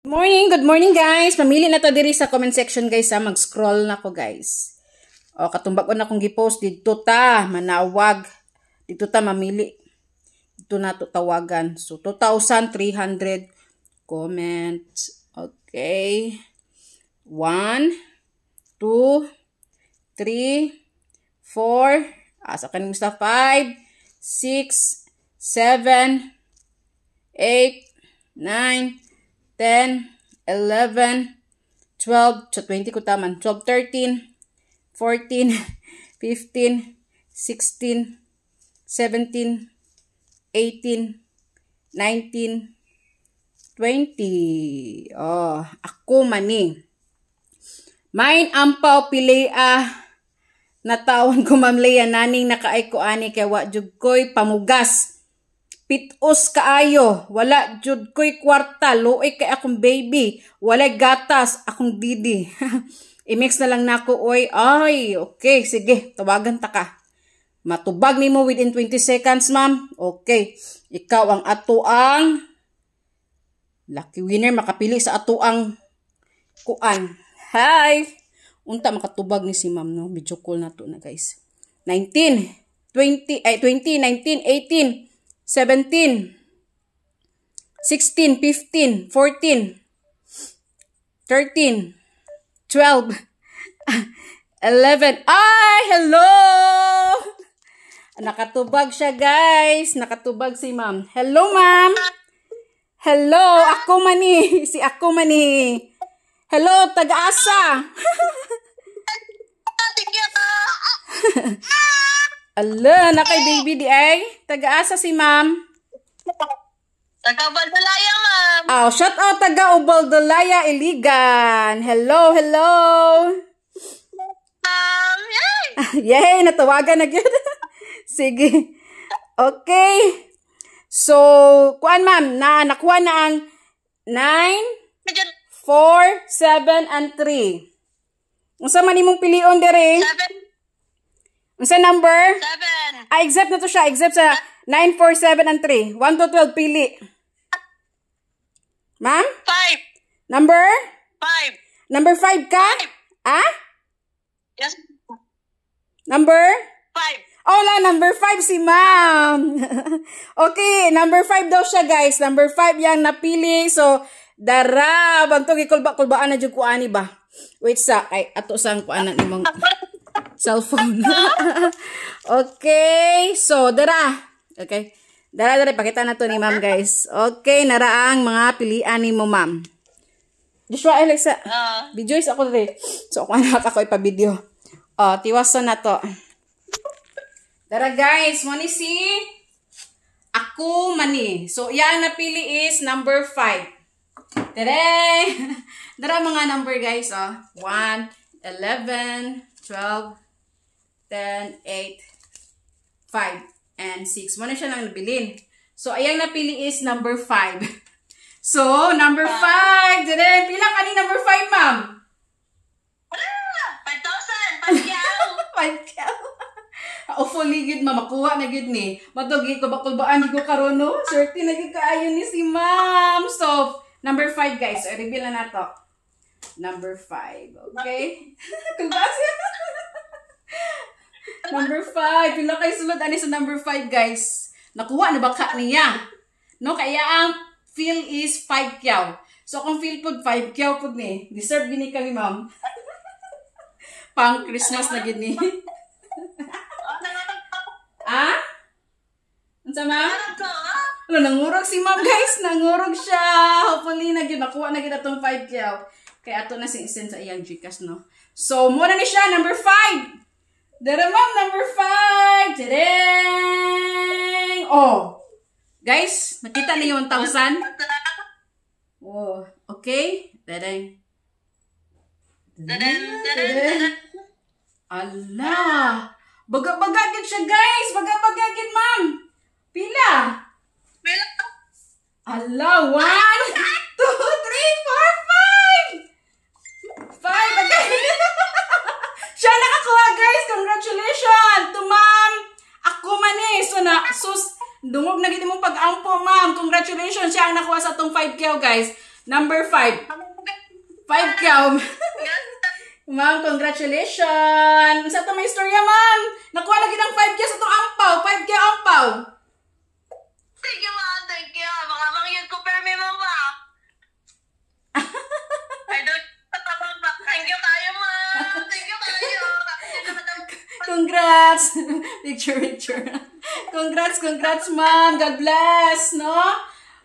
Good morning guys. Mamili na to diri sa comment section guys ha. Mag-scroll na ko guys. O katumbag ko na akong gi-post dito ta, manawag. Dito ta mamili. Dito na to tawagan. So 2,300 comments. Okay. 1 2 3 4 sa kaning Musta 5 6 7 8 9 10, 11, 12, so 20 ko taman, 12, 13, 14, 15, 16, 17, 18, 19, 20. Oh, ako mani. Main ampaw pilea na taon ko mamleya naning nakaay ko ani kay wa jud koy pamugas. Pitos kaayo, wala jud ko'y kwarta, luoy kay akong baby, wala gatas, akong didi. I-mix na lang nako oy. Ay, okay, sige, tawagan ta ka. Matubag nimo within 20 seconds, ma'am. Okay, ikaw ang atuang lucky winner, makapili sa atuang kuan. Hi! Unta makatubag ni si ma'am, no? Video call na to na, guys. 19, 19, 18, 17, 16, 15, 14, 13, 12, 11. Ay, hello! Nakatubag siya, guys. Nakatubag si ma'am. Hello, ma'am. Hello, ako mani. Si ako mani. Hello, taga-asa. Ala, na kay baby di ay. Taga-asa si ma'am. Taga Ubaldalaya, ma'am. Oh, shout out taga Ubaldalaya, Iligan. Hello, hello. Yay! Yay, natawagan na gyud. Sige. Okay. So, kuan ma'am, nakuha na ang 9, 4, 7, and 3. Unsa man imong pilion dere? 7. Unsa number? 7. Except na to siya. Except sa 9, 4, 7, and 3. 1 to 12, pili. Ma'am? 5. Number? 5. Number 5 ka? Ah? Yes. Number? 5. Oh, la, number 5 si ma'am. Okay, number 5 daw siya, guys. Number 5 yang napili. So, dara, bantog ikulba-kulbaan na dyan kuani ba? Wait sa, ay, ato sang kuanan imong cellphone. Okay, so, dara. Okay, dara, pakita na to ni ma'am, guys. Okay, naraang mga pilian ni mo, ma'am. Joshua, Alexa, videois ako rin. So, ako anak ako ipa-video. Oh, tiwaso na to. Dara guys, mo ni si ako mani. So, yang napili is number 5. Tere! Dara mga number guys, oh. 1, 11, 12, 10, 8, 5, and 6. Mo na siya lang nabilin. So, ayang napili is number 5. So, number 5. Tere, pila ka ni number 5, ma'am? 5,000. 5,000. 5,000. Hopefully gid mamakuha na gid ni. Matog ko bakul-baan gid ko karon no. Swerte na gid kaayo ni si ma'am. So, number 5 guys. So, reveal na nato. Number 5. Okay? Kulbasa. Number 5. Pila kay sulod ani sa number 5 guys. Nakuha na baka niya. No, kaya ang feel is 5 kyaw. So, kung feel pud 5 kyaw pud ni. Deserve gini kami ma'am. Pang Christmas na gid ni. Ah? Unsa ma'am? Ano, nangurog si ma'am guys. Nangurog siya. Hopefully, nakuha na gid atong 5 kyaw. Kaya ato na sing-send sa iyang Gcash, no? So, muna ni siya. Number 5. Dara ma'am, number 5. Tadang! Oh. Guys, nakita niyo 1,000? Oh, okay. Tadang. Allah. Baga-bagagin siya, guys. Baga-bagagin, ma'am. Pila? Allah, 1, 2, 3, 4, 5. 5, bagay. Siya nakakuha, guys. Congratulations to ma'am. Ako man eh. So, sus, dungog na gid mong pag-ampo, ma'am. Congratulations. Siya ang nakuha sa itong 5K, guys. Number 5. 5 kyaw. Ma'am, congratulations! Sa ito may istorya, ma'am! Nakuha na ginang 5 kyaw sa itong ampaw. 5 kyaw ampaw. Thank you, ma. Thank you. Baka makiyag ko permi, mama. I don't thank you tayo, ma. Thank you tayo. Congrats! Picture. Congrats, ma'am. God bless, no?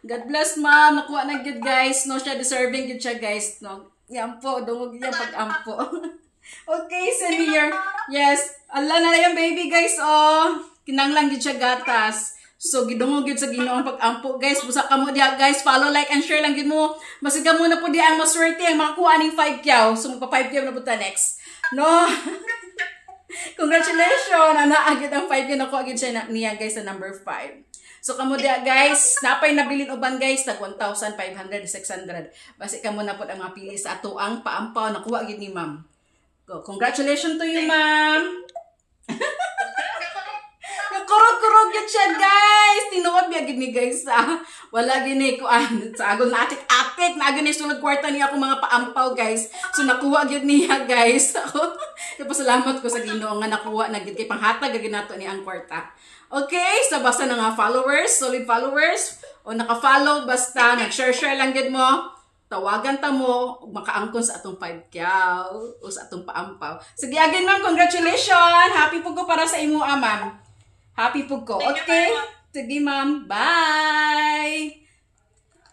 God bless, ma'am. Nakuha na good, guys. No, siya deserving good siya, guys, no? Yampo, dungog niya pag-ampo. Okay, send me your... Yes. Ala na yung baby, guys, oh. Kinanglang good siya gatas. So, gidungog yun sa Ginoo ang pag-ampo, guys. Busa ka mo diya, guys. Follow, like, and share lang yun mo. Masiga mo na po diya ang maswerte ang makakuha ng 5 kyaw. So, magpa 5 kyaw na po ta next. No? Congratulations! Anaagit ang 5 kyaw. Nakuha agad siya niya, guys, sa number 5. So, kamo diya, guys. Napay nabilin uban, guys. Tag 1,500, 600. Basi ka mo na po ang mga pili sa ato ang paampaw. Nakuha agad ni ma'am. Congratulations to you, ma'am. Kurog yun siya, guys. Tinuod niya gini, guys. Wala gini ko sa agon na atik. Na agon ni sulod kwarta niya ako mga paampaw, guys. So, nakuha yun niya, guys. Pasalamat ko sa Ginoo nga nakuha na gid kay panghatag ginato ni ang kwarta. Okay, so basta na nga followers, solid followers, o naka-follow, basta nag-share lang gid mo. Tawagan ta mo, makaangkon sa atong 5 kyaw o sa atong paampaw. Sige, again, ma'am, congratulations. Happy po ko para sa imo, ma'am. Happy po ko. Okay? Sige, ma'am. Bye!